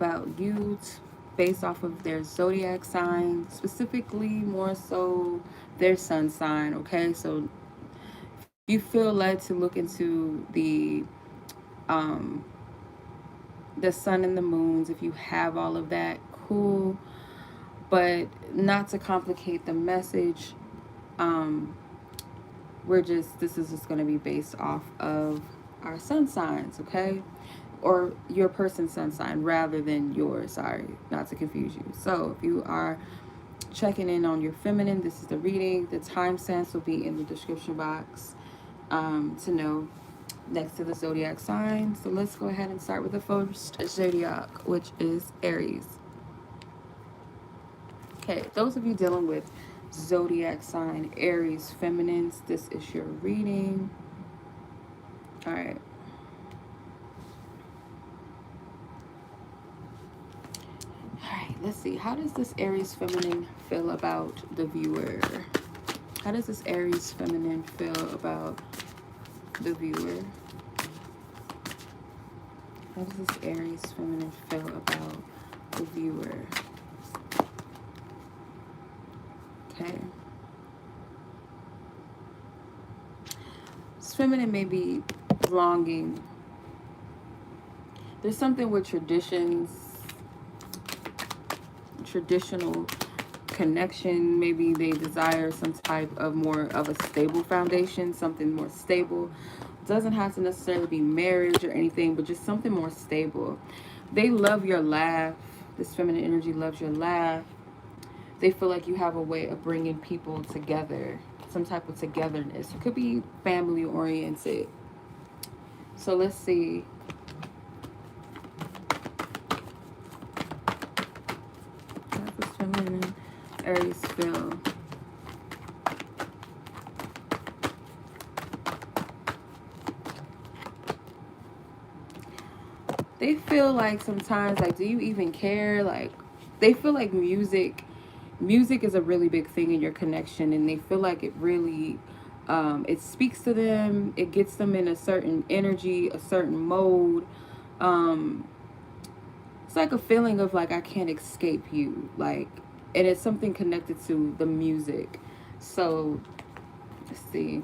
about you based off of their zodiac sign, specifically more so their sun sign, okay? So if you feel led to look into um the sun and the moons, if you have all of that, cool. But not to complicate the message, um this is just going to be based off of our sun signs, okay? Or your person's sun sign rather than yours. Sorry, not to confuse you. So if you are checking in on your feminine, this is the reading. The timestamps will be in the description box, to know, next to the zodiac sign. So let's go ahead and start with the first zodiac, which is Aries. Okay, those of you dealing with zodiac sign Aries feminines, this is your reading. All right. All right, let's see. How does this Aries feminine feel about the viewer? How does this Aries feminine feel about the viewer? How does this Aries feminine feel about the viewer? Okay. This feminine may be longing. There's something with traditional connection. Maybe they desire some type of more of a stable foundation, something more stable. Doesn't have to necessarily be marriage or anything, but just something more stable. They love your laugh. This feminine energy loves your laugh. They feel like you have a way of bringing people together, some type of togetherness. It could be family oriented. So let's see. How does this feminine Aries feel? They feel like sometimes, like, do you even care? Like, they feel like music is a really big thing in your connection, and they feel like it really, it speaks to them. It gets them in a certain energy, a certain mode. It's like a feeling of like, I can't escape you. Like, and it's something connected to the music. So let's see.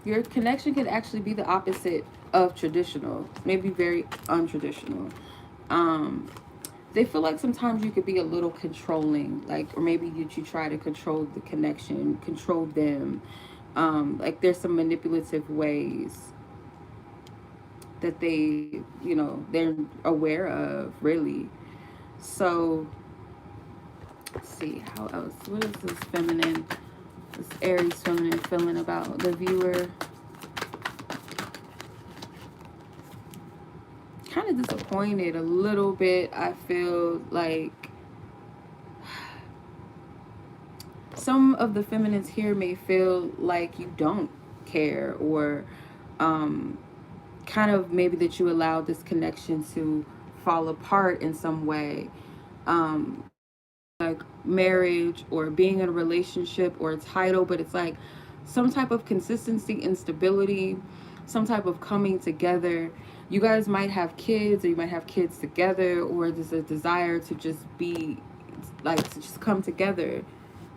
Your connection could actually be the opposite of traditional, maybe very untraditional. They feel like sometimes you could be a little controlling, like, or maybe you try to control the connection, control them. Like, there's some manipulative ways that they're aware of, really. So let's see, how else? What is this Aries feminine feeling about the viewer? Kind of disappointed a little bit. I feel like some of the feminines here may feel like you don't care, or kind of maybe that you allowed this connection to fall apart in some way. Like marriage or being in a relationship or a title, but it's like some type of consistency and stability, some type of coming together. You guys might have kids, or you might have kids together, or there's a desire to just be like, to just come together,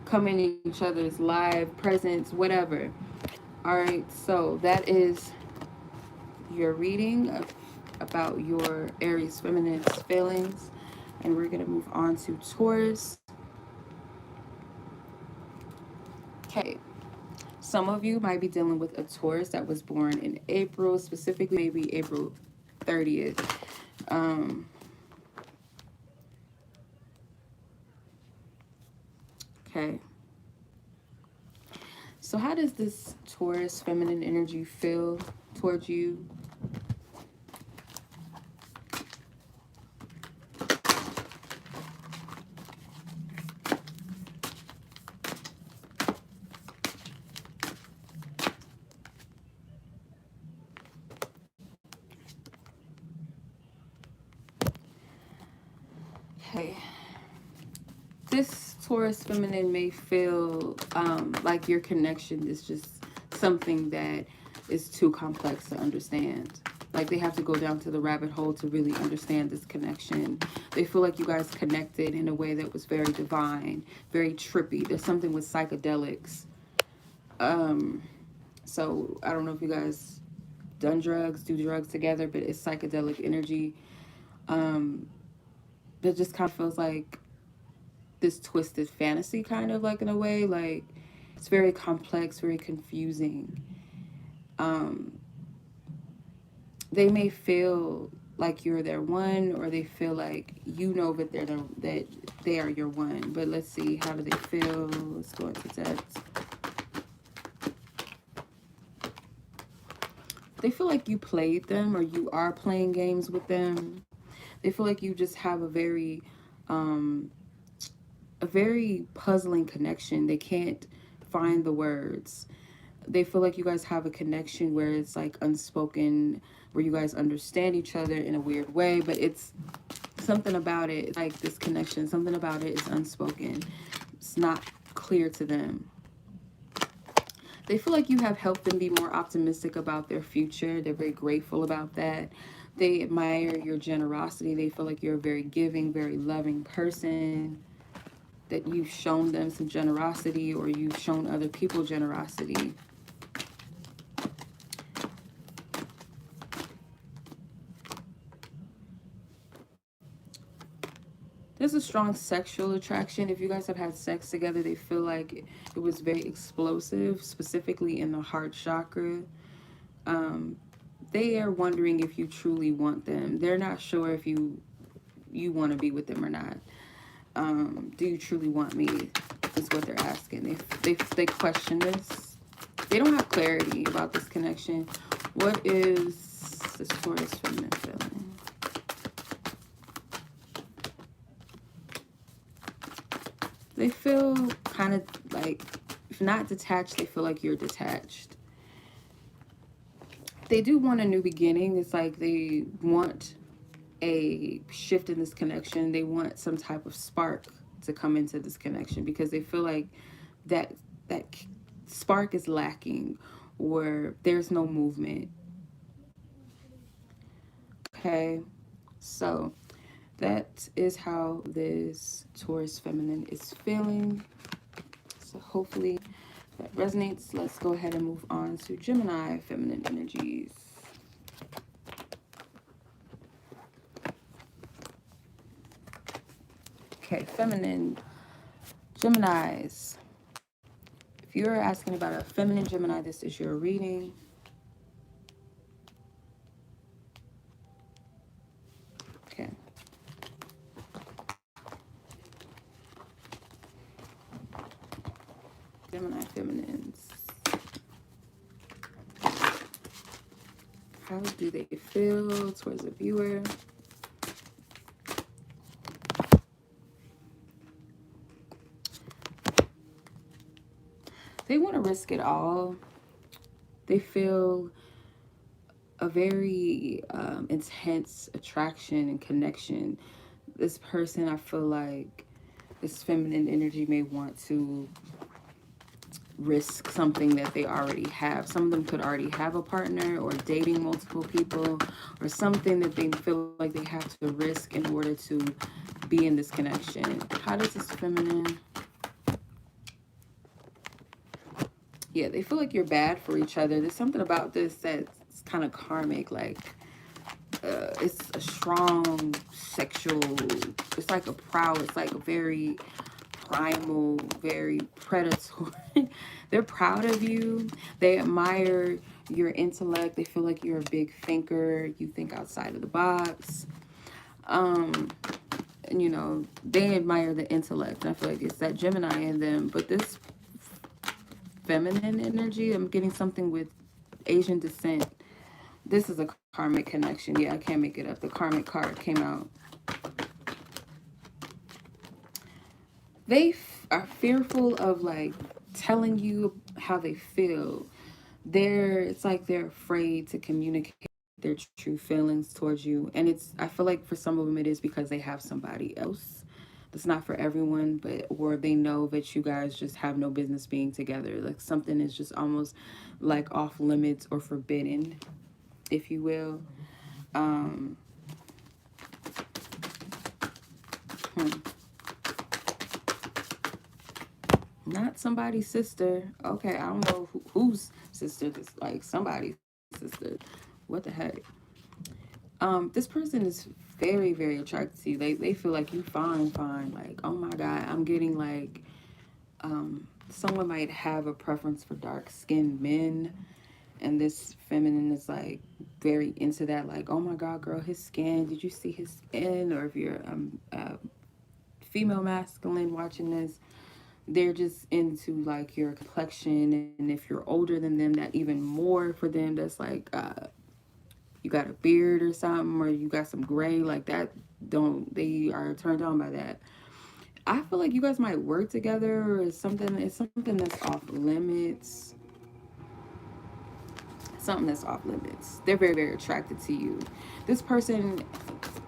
come in each other's live presence, whatever. All right, so that is your reading about your Aries feminine's feelings, and we're gonna move on to Taurus. Okay, some of you might be dealing with a Taurus that was born in April, specifically maybe April 30th. Okay. So how does this Taurus feminine energy feel towards you? Okay. This Taurus feminine may feel like your connection is just something that is too complex to understand. Like, they have to go down to the rabbit hole to really understand this connection. They feel like you guys connected in a way that was very divine, very trippy. There's something with psychedelics. So I don't know if you guys do drugs together, but it's psychedelic energy. That just kind of feels like this twisted fantasy, kind of, like, in a way. Like, it's very complex, very confusing. They may feel like you're their one, or they feel like you know that that they are your one. But let's see, how do they feel? Let's go into that. They feel like you played them, or you are playing games with them. They feel like you just have a very puzzling connection. They can't find the words. They feel like you guys have a connection where it's like unspoken, where you guys understand each other in a weird way, but it's something about it, like this connection, something about it is unspoken. It's not clear to them. They feel like you have helped them be more optimistic about their future. They're very grateful about that. They admire your generosity. They feel like you're a very giving, very loving person, that you've shown them some generosity, or you've shown other people generosity. There's a strong sexual attraction. If you guys have had sex together, they feel like it was very explosive, specifically in the heart chakra. They are wondering if you truly want them. They're not sure if you want to be with them or not. Do you truly want me? Is what they're asking. They question this. They don't have clarity about this connection. What is this Taurus feminine feeling? They feel kind of like, if not detached, they feel like you're detached. They do want a new beginning. It's like they want a shift in this connection. They want some type of spark to come into this connection, because they feel like that spark is lacking, or there's no movement. Okay, so that is how this Taurus feminine is feeling. So hopefully that resonates. Let's go ahead and move on to Gemini feminine energies. Okay, feminine Geminis. If you're asking about a feminine Gemini, this is your reading. Okay. Gemini feminines. How do they feel towards the viewer? They want to risk it all. They feel a very intense attraction and connection. This person, I feel like this feminine energy may want to risk something that they already have. Some of them could already have a partner, or dating multiple people, or something that they feel like they have to risk in order to be in this connection. How does this feminine... Yeah, they feel like you're bad for each other. There's something about this that's kind of karmic. Like, it's a strong sexual... It's like a proud... It's like a very primal, very predatory. They're proud of you. They admire your intellect. They feel like you're a big thinker. You think outside of the box. And, you know, they admire the intellect. And I feel like it's that Gemini in them. But this feminine energy, I'm getting something with Asian descent. This is a karmic connection. Yeah, I can't make it up. The karmic card came out. They are fearful of, like, telling you how they feel. It's like they're afraid to communicate their true feelings towards you. And I feel like for some of them it is because they have somebody else That's not for everyone, but or they know that you guys just have no business being together. Like something is just almost like off limits or forbidden, if you will. Um, Not somebody's sister. Okay, I don't know whose sister this, like somebody's sister. What the heck? This person is very, very attracted to you. They feel like you fine. Like, oh my God, I'm getting like, someone might have a preference for dark-skinned men, and this feminine is like very into that. Like, oh my God, girl, his skin. Did you see his skin? Or if you're female masculine watching this, they're just into like your complexion, and if you're older than them, that even more for them. That's like you got a beard or something, or you got some gray like that. Don't They are turned on by that. I feel like you guys might work together, or it's something that's off limits. Something that's off limits. They're very, very attracted to you. This person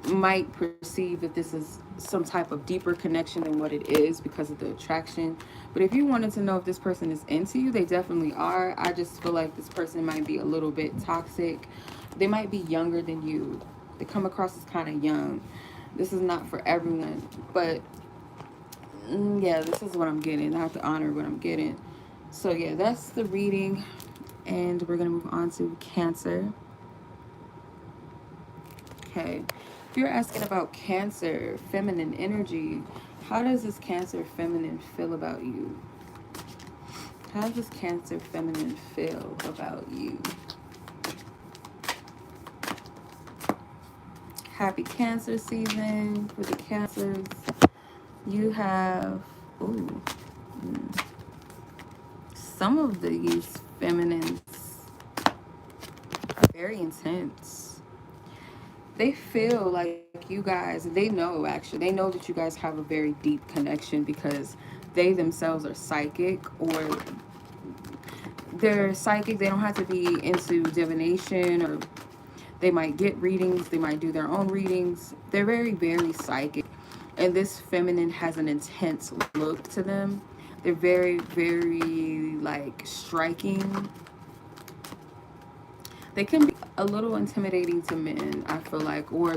might perceive that this is some type of deeper connection than what it is because of the attraction. But if you wanted to know if this person is into you, they definitely are. I just feel like this person might be a little bit toxic. They might be younger than you. They come across as kind of young. This is not for everyone, but yeah, this is what I'm getting. I have to honor what I'm getting. So yeah, that's the reading. And we're going to move on to Cancer. Okay. If you're asking about Cancer, feminine energy, how does this Cancer feminine feel about you? How does this Cancer feminine feel about you? Happy Cancer season for the Cancers. You have, some of these feminines are very intense. They feel like you guys, they know that you guys have a very deep connection because they themselves are psychic, or they're psychic. They don't have to be into divination, or they might get readings. They might do their own readings. They're very, very psychic. And this feminine has an intense look to them. They're very, very like striking. They can be a little intimidating to men, I feel like, or,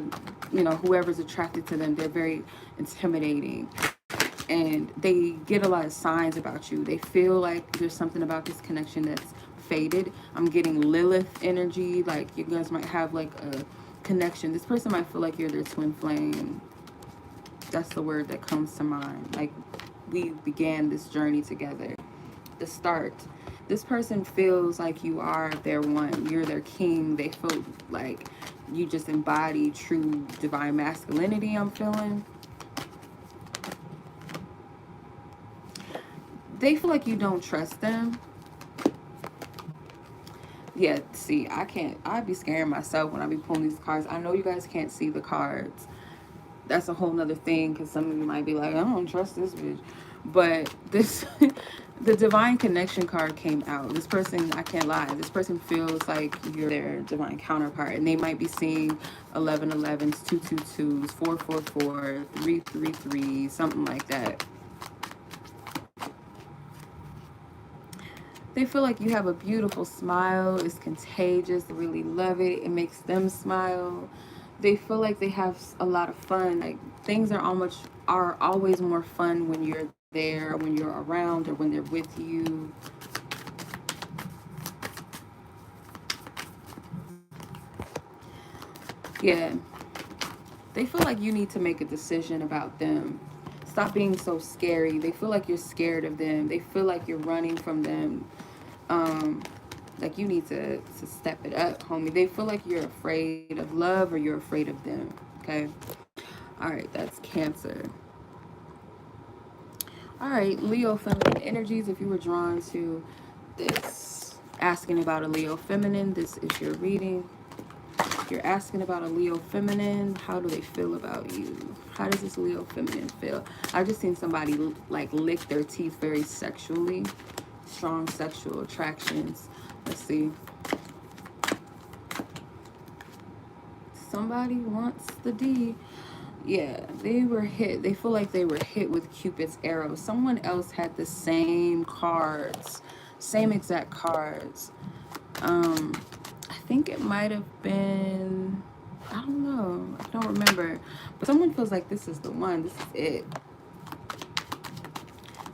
you know, whoever's attracted to them. They're very intimidating, and they get a lot of signs about you. They feel like there's something about this connection that's faded. I'm getting Lilith energy, like you guys might have like a connection. This person might feel like you're their twin flame. That's the word that comes to mind. Like, we began this journey together. The start. This person feels like you are their one. You're their king. They feel like you just embody true divine masculinity, I'm feeling. They feel like you don't trust them. Yeah, see, I'd be scaring myself when I be pulling these cards. I know you guys can't see the cards. That's a whole nother thing, because some of you might be like, I don't trust this bitch. But this, the divine connection card came out. This person, I can't lie, this person feels like you're their divine counterpart, and they might be seeing 1111s, 222s, 444, 333, something like that. They feel like you have a beautiful smile. It's contagious. They really love it. It makes them smile. They feel like they have a lot of fun. Like, things are always more fun when you're there, when you're around, or when they're with you. Yeah. They feel like you need to make a decision about them. Stop being so scary. They feel like you're scared of them. They feel like you're running from them. Like, you need to step it up, homie. They feel like you're afraid of love, or you're afraid of them. Okay. All right. That's Cancer. All right. Leo feminine energies. If you were drawn to this, asking about a Leo feminine, this is your reading. If you're asking about a Leo feminine, how do they feel about you? How does this Leo feminine feel? I've just seen somebody like lick their teeth very sexually. Strong sexual attractions. Let's see. Somebody wants the D. Yeah, they were hit. They feel like they were hit with Cupid's arrow. Someone else had the same cards, same exact cards. I think it might have been, I don't know, I don't remember. But someone feels like this is the one, this is it.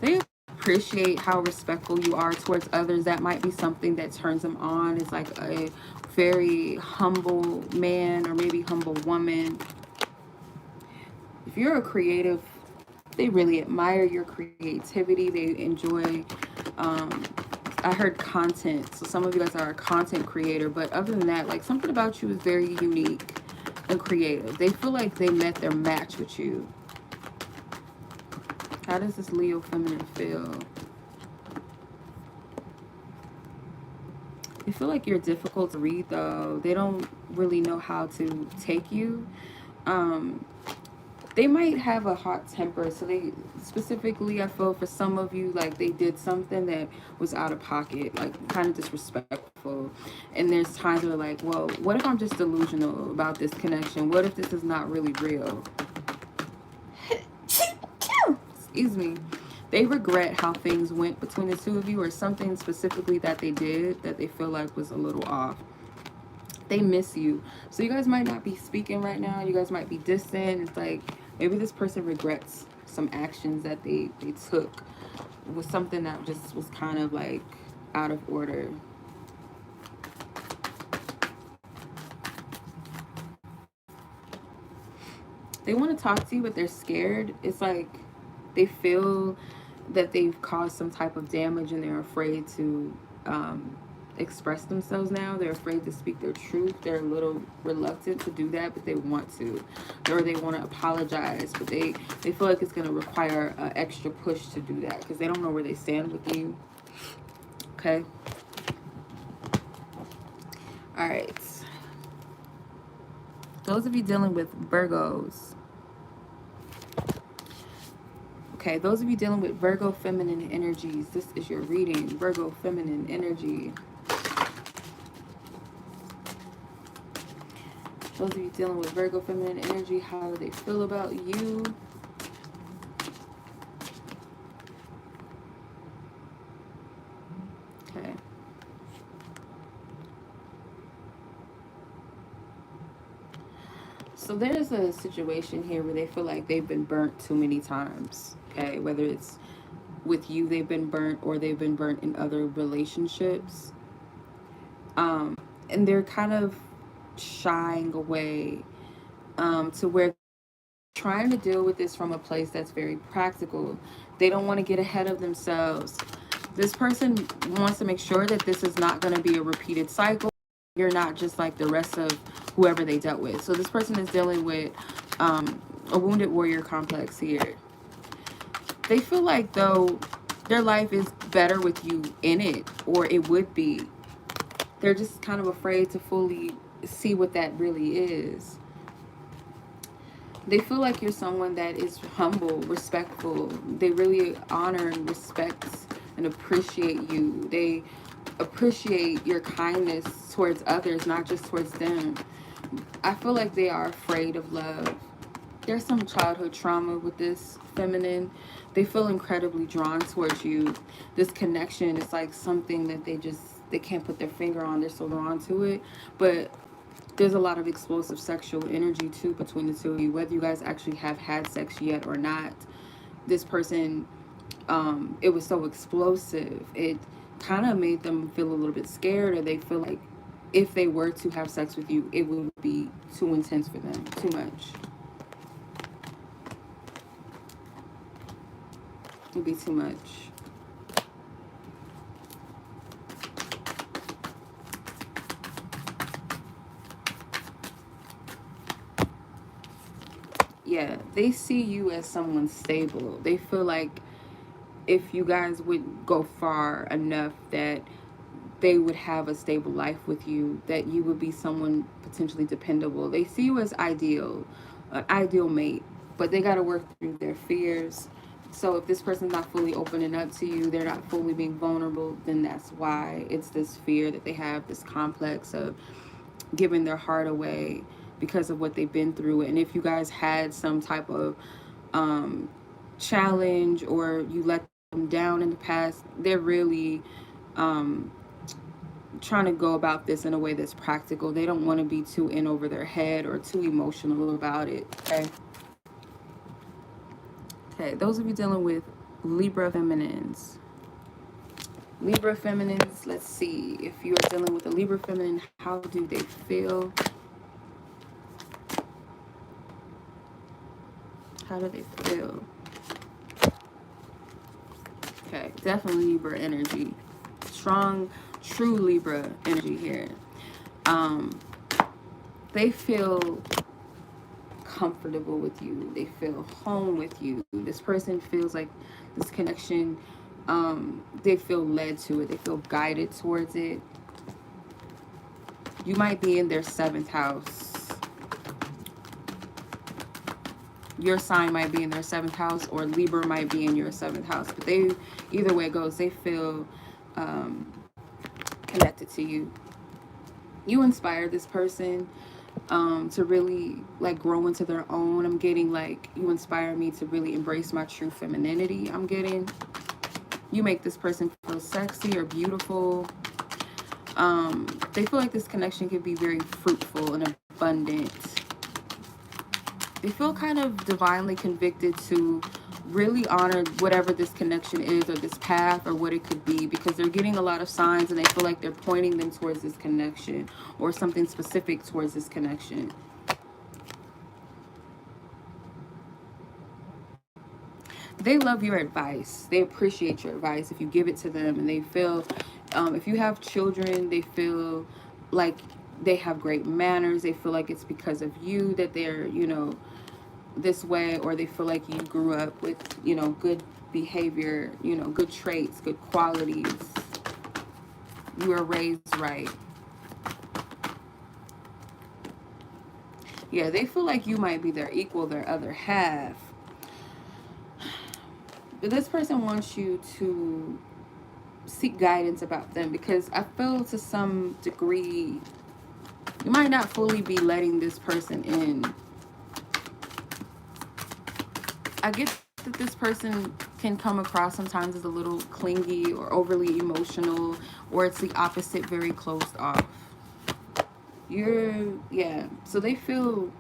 They appreciate how respectful you are towards others. That might be something that turns them on. It's like a very humble man or maybe humble woman. If you're a creative, they really admire your creativity. They enjoy, I heard content. So some of you guys are a content creator. But other than that, like something about you is very unique and creative. They feel like they met their match with you. How does this Leo feminine feel? They feel like you're difficult to read though. They don't really know how to take you. They might have a hot temper. So they specifically, I feel for some of you, like they did something that was out of pocket, like kind of disrespectful. And there's times where like, well, what if I'm just delusional about this connection? What if this is not really real? Excuse me. They regret how things went between the two of you, or something specifically that they did that they feel like was a little off. They miss you. So you guys might not be speaking right now. You guys might be distant. It's like maybe this person regrets some actions that they took. It was something that just was kind of like out of order. They want to talk to you, but they're scared. It's like they feel that they've caused some type of damage and they're afraid to express themselves now. They're afraid to speak their truth. They're a little reluctant to do that, but they want to. Or they want to apologize, but they feel like it's going to require an extra push to do that because they don't know where they stand with you. Okay? All right. Those of you dealing with Virgos. Okay, those of you dealing with Virgo feminine energies, this is your reading. Virgo feminine energy. Those of you dealing with Virgo feminine energy, how do they feel about you? Okay. So there's a situation here where they feel like they've been burnt too many times. Okay, whether it's with you they've been burnt or they've been burnt in other relationships. And they're kind of shying away to where they're trying to deal with this from a place that's very practical. They don't want to get ahead of themselves. This person wants to make sure that this is not going to be a repeated cycle. You're not just like the rest of whoever they dealt with. So this person is dealing with a wounded warrior complex here. They feel like though their life is better with you in it, or it would be. They're just kind of afraid to fully see what that really is. They feel like you're someone that is humble, respectful. They really honor and respect and appreciate you. They appreciate your kindness towards others, not just towards them. I feel like they are afraid of love. There's some childhood trauma with this feminine. They feel incredibly drawn towards you. This connection is like something that they can't put their finger on. They're so drawn to it. But there's a lot of explosive sexual energy too between the two of you, whether you guys actually have had sex yet or not. This person, it was so explosive. It kind of made them feel a little bit scared, or they feel like if they were to have sex with you, it would be too intense for them, too much. It would be too much. Yeah, they see you as someone stable. They feel like if you guys would go far enough that they would have a stable life with you, that you would be someone potentially dependable. They see you as ideal, an ideal mate, but they got to work through their fears. So if this person's not fully opening up to you, they're not fully being vulnerable, then that's why it's this fear that they have, this complex of giving their heart away. because of what they've been through. And if you guys had some type of challenge, or you let them down in the past, they're really trying to go about this in a way that's practical. They don't want to be too in over their head or too emotional about it. Okay. Okay, those of you dealing with Libra feminines. Libra feminines, let's see. If you are dealing with a Libra feminine, how do they feel? How do they feel? Okay, definitely Libra energy. Strong, true Libra energy here. They feel comfortable with you. They feel home with you. This person feels like this connection, they feel led to it. They feel guided towards it. You might be in their 7th house. Your sign might be in their 7th house, or Libra might be in your 7th house. But they, either way it goes, they feel connected to you. You inspire this person to really like grow into their own. I'm getting like, you inspire me to really embrace my true femininity. I'm getting, you make this person feel sexy or beautiful. They feel like this connection could be very fruitful and abundant. They feel kind of divinely convicted to really honor whatever this connection is, or this path, or what it could be, because they're getting a lot of signs and they feel like they're pointing them towards this connection, or something specific towards this connection. They love your advice. They appreciate your advice if you give it to them, and they feel, if you have children, they feel like they have great manners. They feel like it's because of you that they're, you know, this way, or they feel like you grew up with, you know, good behavior, you know, good traits, good qualities. You were raised right. Yeah, they feel like you might be their equal, their other half. But this person wants you to seek guidance about them, because I feel to some degree you might not fully be letting this person in. I get that this person can come across sometimes as a little clingy or overly emotional, or it's the opposite, very closed off. Yeah, so they feel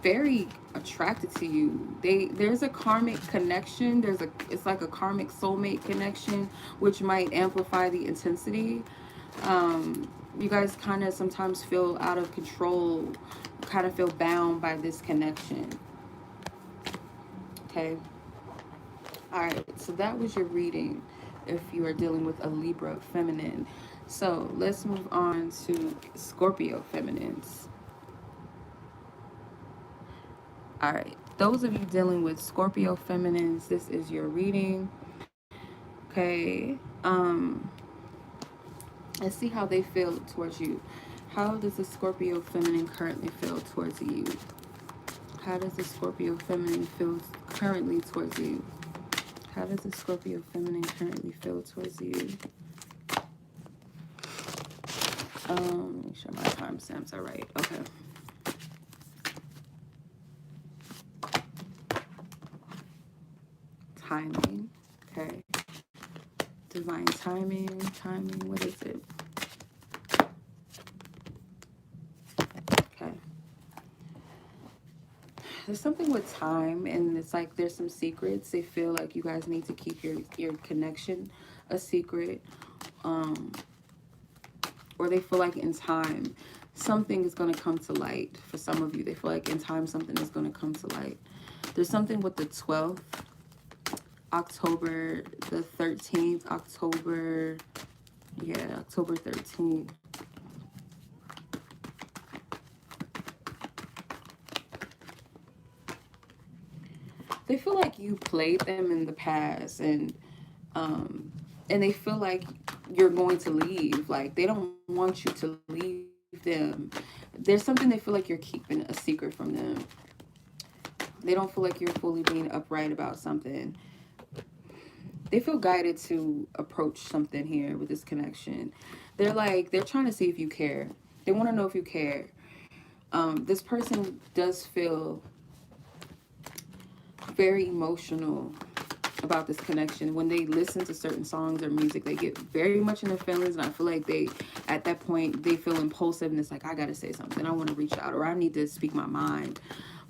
very attracted to you. There's a karmic connection. It's like a karmic soulmate connection, which might amplify the intensity. You guys kind of sometimes feel out of control, kind of feel bound by this connection. Okay. All right, so that was your reading if you are dealing with a Libra feminine. So let's move on to Scorpio feminines. All right, those of you dealing with Scorpio feminines, this is your reading. Okay, let's see how they feel towards you. How does the Scorpio feminine currently feel towards you? How does the Scorpio feminine feel currently towards you? How does the Scorpio feminine currently feel towards you? Make sure my timestamps are right. Okay. Timing. Okay. Divine timing. Timing. What is it? Okay. There's something with time, and it's like there's some secrets. They feel like you guys need to keep your connection a secret. Or they feel like in time something is going to come to light. For some of you, they feel like in time something is going to come to light. There's something with the 12th, October the 13th, October 13th. They feel like you played them in the past, and they feel like you're going to leave. Like they don't want you to leave them. There's something they feel like you're keeping a secret from them. They don't feel like you're fully being upright about something. They feel guided to approach something here with this connection. They're trying to see if you care. They want to know if you care. This person does feel very emotional about this connection. When they listen to certain songs or music, they get very much in their feelings, and I feel like they, at that point, they feel impulsive, and it's like, I gotta say something, I want to reach out, or I need to speak my mind,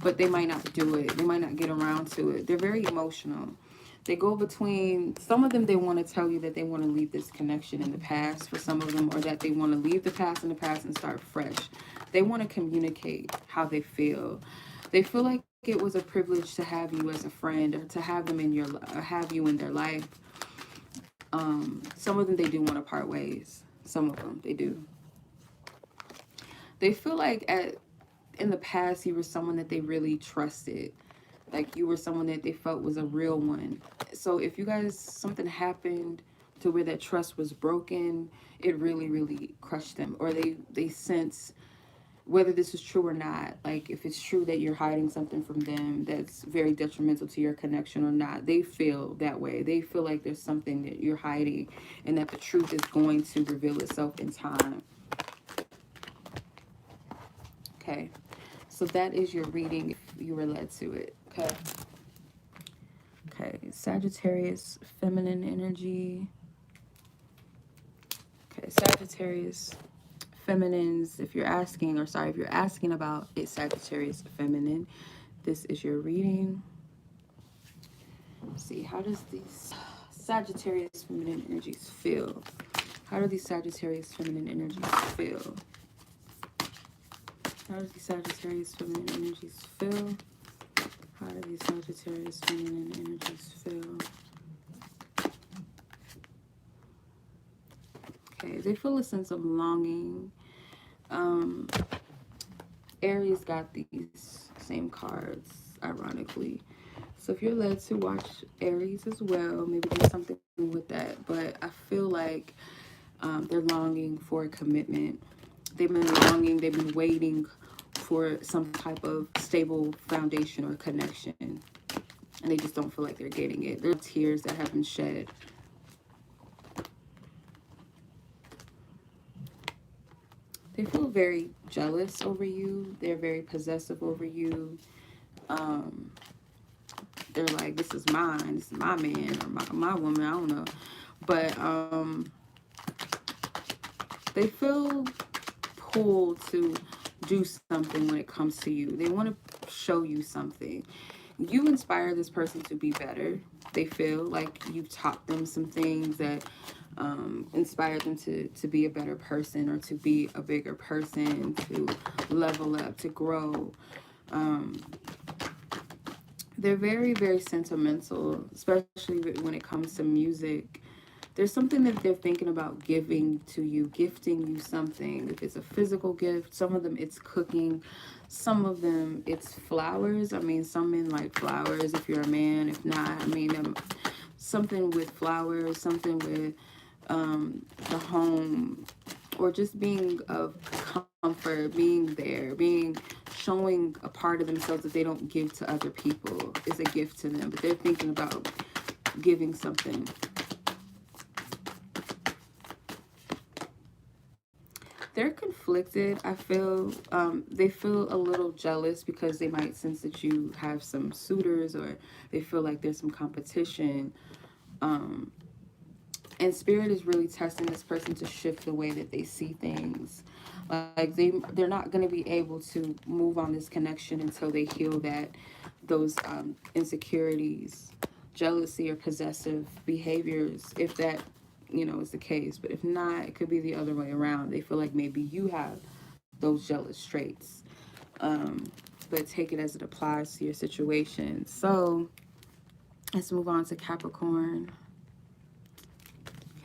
but they might not do it, they might not get around to it. They're very emotional. They go between, some of them, they want to tell you that they want to leave this connection in the past for some of them, or that they want to leave the past in the past and start fresh. They want to communicate how they feel. They feel like it was a privilege to have you as a friend, or to have them in your, or have you in their life. Some of them, they do want to part ways. Some of them, they do. They feel like in the past, you were someone that they really trusted. Like, you were someone that they felt was a real one. So if you guys, something happened to where that trust was broken, it really, really crushed them. Or they sense, whether this is true or not, like if it's true that you're hiding something from them that's very detrimental to your connection or not, they feel that way. They feel like there's something that you're hiding, and that the truth is going to reveal itself in time. Okay, so that is your reading if you were led to it. Okay. Okay, Sagittarius, feminine energy. Okay, Sagittarius, feminines, if you're asking, or sorry, if you're asking about it, Sagittarius, feminine, this is your reading. Let's see, how does these Sagittarius feminine energies feel? How do these Sagittarius feminine energies feel? How do these Sagittarius feminine energies feel? How do these Sagittarius feminine energies feel? Okay, they feel a sense of longing. Aries got these same cards, ironically. So if you're led to watch Aries as well, maybe there's something with that. But I feel like they're longing for a commitment. They've been longing, they've been waiting for some type of stable foundation or connection. And they just don't feel like they're getting it. There are tears that have been shed. They feel very jealous over you. They're very possessive over you. They're like, this is mine. This is my man or my woman. I don't know. But they feel pulled to do something when it comes to you. They want to show you something. You inspire this person to be better. They feel like you've taught them some things that inspired them to be a better person, or to be a bigger person, to level up, to grow. They're very, very sentimental, especially when it comes to music. There's something that they're thinking about giving to you, gifting you something. If it's a physical gift, some of them it's cooking, some of them it's flowers. I mean, some men like flowers if you're a man. If not, I mean, something with flowers, something with the home, or just being of comfort, being there, showing a part of themselves that they don't give to other people is a gift to them. But they're thinking about giving something. They're conflicted. I feel they feel a little jealous because they might sense that you have some suitors, or they feel like there's some competition. And Spirit is really testing this person to shift the way that they see things. Like they're not going to be able to move on this connection until they heal those insecurities, jealousy, or possessive behaviors, if that is the case. But if not, it could be the other way around. They feel like maybe you have those jealous traits. But take it as it applies to your situation. So let's move on to Capricorn.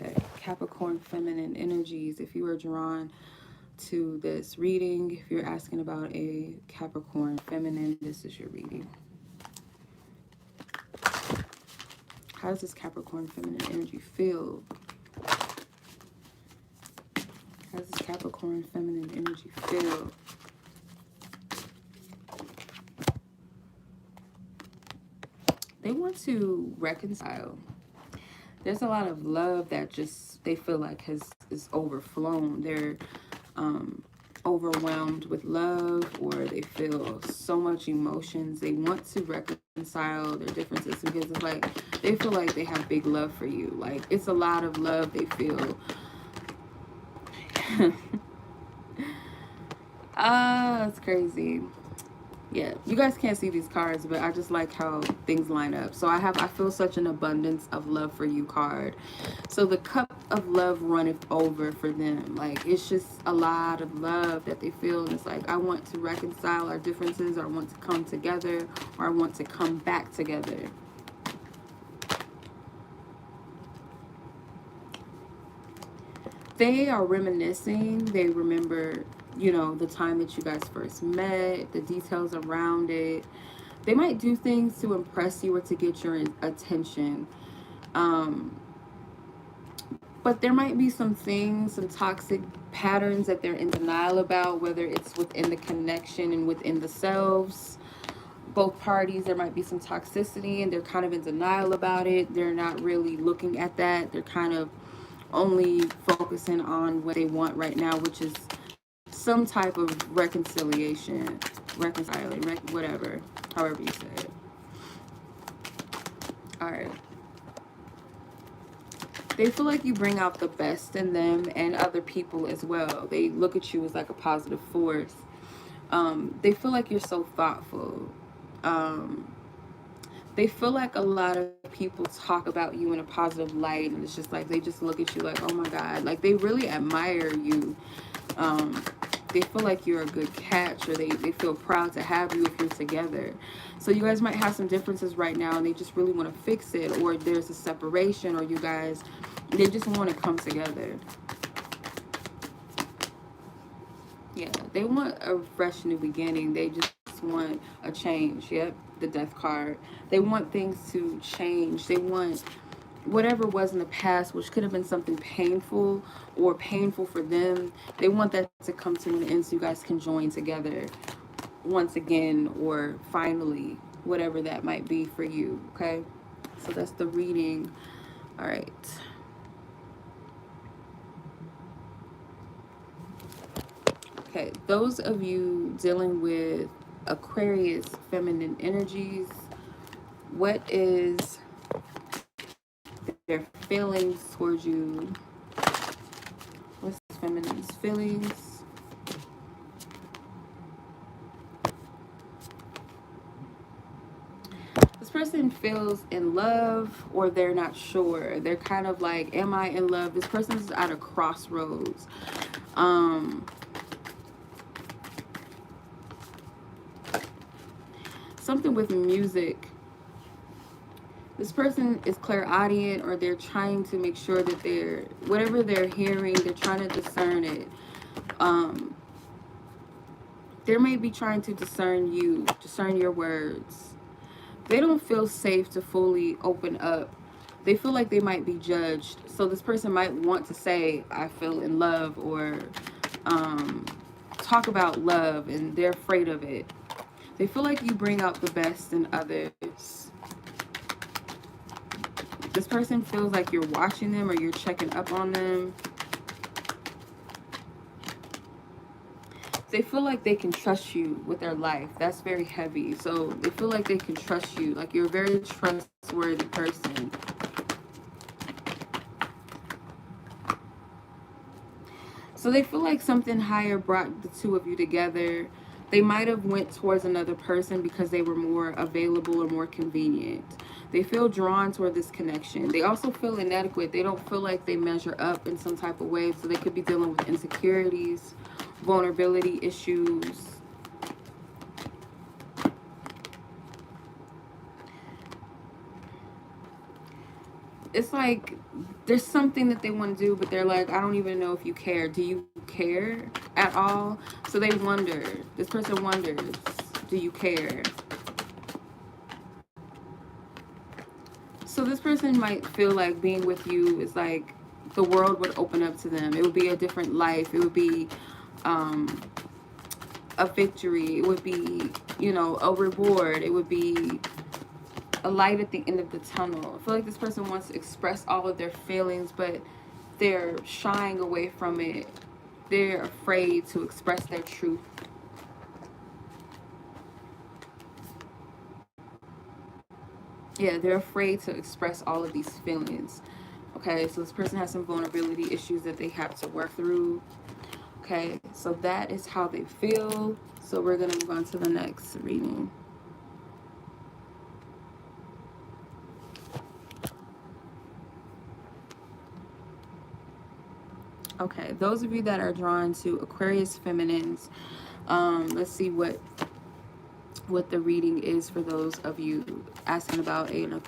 Okay, Capricorn feminine energies. If you are drawn to this reading, if you're asking about a Capricorn feminine, this is your reading. How does this Capricorn feminine energy feel? How does this Capricorn feminine energy feel? They want to reconcile. There's a lot of love that just they feel like is overflown. They're overwhelmed with love, or they feel so much emotions. They want to reconcile their differences because it's like they feel like they have big love for you. Like it's a lot of love they feel. It's crazy. Yeah, you guys can't see these cards, but I just like how things line up. So I feel such an abundance of love for you card. So the cup of love runneth over for them. Like it's just a lot of love that they feel, and it's like I want to reconcile our differences, or I want to come together, or I want to come back together. They are reminiscing. They remember, you know, the time that you guys first met, the details around it. They might do things to impress you or to get your attention. But there might be some things, some toxic patterns that they're in denial about, whether it's within the connection and within the selves. Both parties, there might be some toxicity and they're kind of in denial about it. They're not really looking at that. They're kind of only focusing on what they want right now, which is some type of reconciliation, reconciling, whatever, however you say it. All right. They feel like you bring out the best in them and other people as well. They look at you as like a positive force. They feel like you're so thoughtful. They feel like a lot of people talk about you in a positive light, and it's just like they just look at you like, oh my God, like they really admire you. They feel like you're a good catch, or they feel proud to have you if you're together. So you guys might have some differences right now and they just really want to fix it, or there's a separation, or you guys, they just want to come together. Yeah, they want a fresh new beginning. They just want a change. Yep, the death card. They want things to change. They want whatever was in the past, which could have been something painful or painful for them. They want that to come to an end so you guys can join together once again, or finally, whatever that might be for you. Okay, so that's the reading. All right. Okay, those of you dealing with Aquarius feminine energies, what is their feelings towards you? What's feminine's feelings? This person feels in love, or they're not sure. They're kind of like, am I in love? This person's at a crossroads. Something with music. This person is clairaudient, or they're trying to make sure that they're, whatever they're hearing, they're trying to discern it. They may be trying to discern you, discern your words. They don't feel safe to fully open up. They feel like they might be judged. So this person might want to say, I feel in love, or talk about love, and they're afraid of it. They feel like you bring out the best in others. This person feels like you're watching them, or you're checking up on them. They feel like they can trust you with their life. That's very heavy. So they feel like they can trust you. Like you're a very trustworthy person. So they feel like something higher brought the two of you together. They might have went towards another person because they were more available or more convenient. They feel drawn toward this connection. They also feel inadequate. They don't feel like they measure up in some type of way. So they could be dealing with insecurities, vulnerability issues. It's like there's something that they want to do, but they're like, I don't even know if you care. Do you care at all? So they wonder. This person wonders, do you care? So this person might feel like being with you is like the world would open up to them. It would be a different life. It would be a victory. It would be, you know, a reward. It would be a light at the end of the tunnel. I feel like this person wants to express all of their feelings, but they're shying away from it they're afraid to express their truth. Yeah, they're afraid to express all of these feelings. Okay, so this person has some vulnerability issues that they have to work through. Okay, so that is how they feel. So we're going to move on to the next reading. Okay, those of you that are drawn to Aquarius feminines, let's see what the reading is for those of you asking about a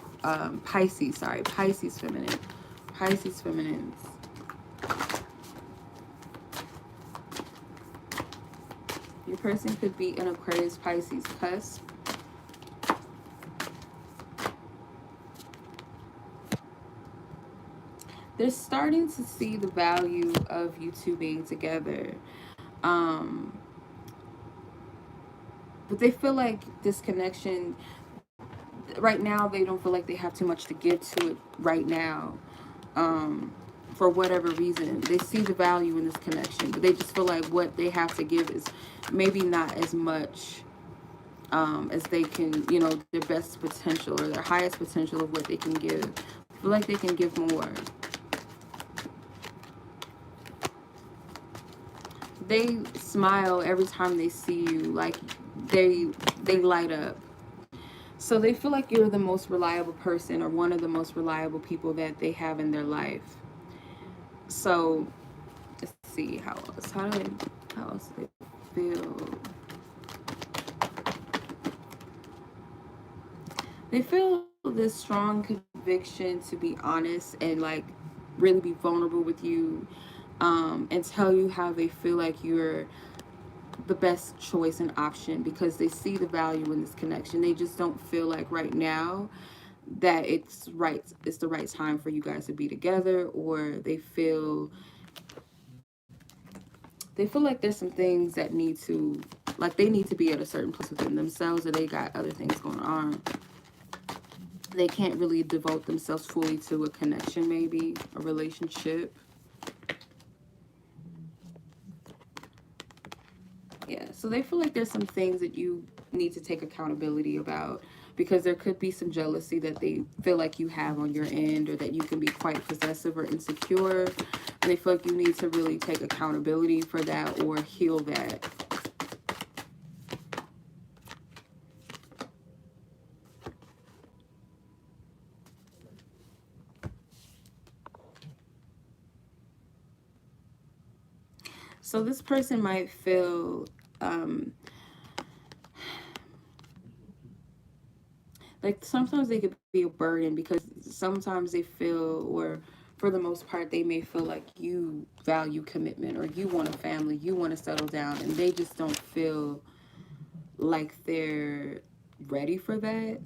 Pisces feminine. Pisces feminines. Your person could be an Aquarius Pisces cusp. They're starting to see the value of you two being together. Um, but they feel like this connection, right now, they don't feel like they have too much to give to it right now. For whatever reason, they see the value in this connection, but they just feel like what they have to give is maybe not as much as they can, their best potential or their highest potential of what they can give. I feel like they can give more. They smile every time they see you, like they light up. So they feel like you're the most reliable person or one of the most reliable people that they have in their life. So let's see how else. How else do they feel? They feel this strong conviction to be honest and like really be vulnerable with you, and tell you how they feel like you're the best choice and option because they see the value in this connection. They just don't feel like right now that it's the right time for you guys to be together, or they feel like there's some things that need to, like they need to be at a certain place within themselves, or they got other things going on. They can't really devote themselves fully to a connection, maybe a relationship. Yeah, so they feel like there's some things that you need to take accountability about, because there could be some jealousy that they feel like you have on your end, or that you can be quite possessive or insecure. And they feel like you need to really take accountability for that or heal that. So this person might feel like sometimes they could be a burden, because sometimes they feel, or for the most part, they may feel like you value commitment, or you want a family, you want to settle down, and they just don't feel like they're ready for that.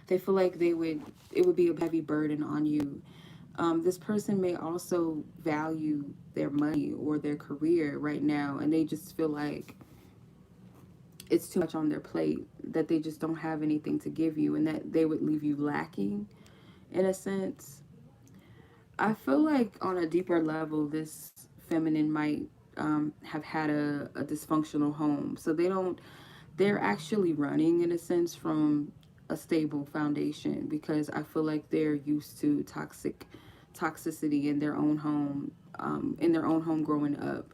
They feel like it would be a heavy burden on you. This person may also value their money or their career right now, and they just feel like it's too much on their plate, that they just don't have anything to give you, and that they would leave you lacking in a sense. I feel like on a deeper level, this feminine might have had a dysfunctional home. So they're actually running in a sense from a stable foundation, because I feel like they're used to toxicity in their own home growing up.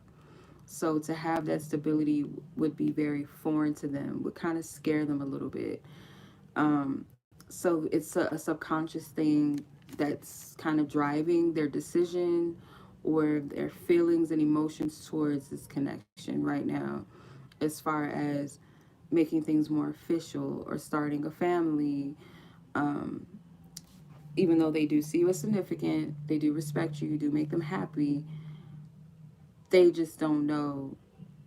So to have that stability would be very foreign to them, would kind of scare them a little bit. So it's a subconscious thing that's kind of driving their decision or their feelings and emotions towards this connection right now, as far as making things more official or starting a family. Um, Even though they do see you as significant, they do respect you, you do make them happy, they just don't know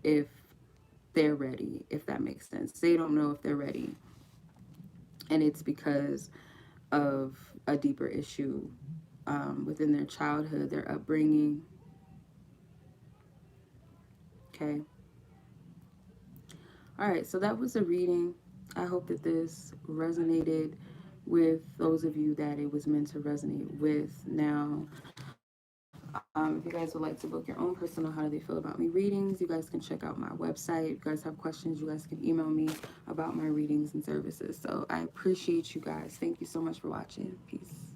if they're ready, if that makes sense. They don't know if they're ready. And it's because of a deeper issue within their childhood, their upbringing. Okay. All right. So that was a reading. I hope that this resonated with those of you that it was meant to resonate with. Now, If you guys would like to book your own personal how do they feel about me readings, you guys can check out my website. If you guys have questions, you guys can email me about my readings and services. So I appreciate you guys. Thank you so much for watching. Peace.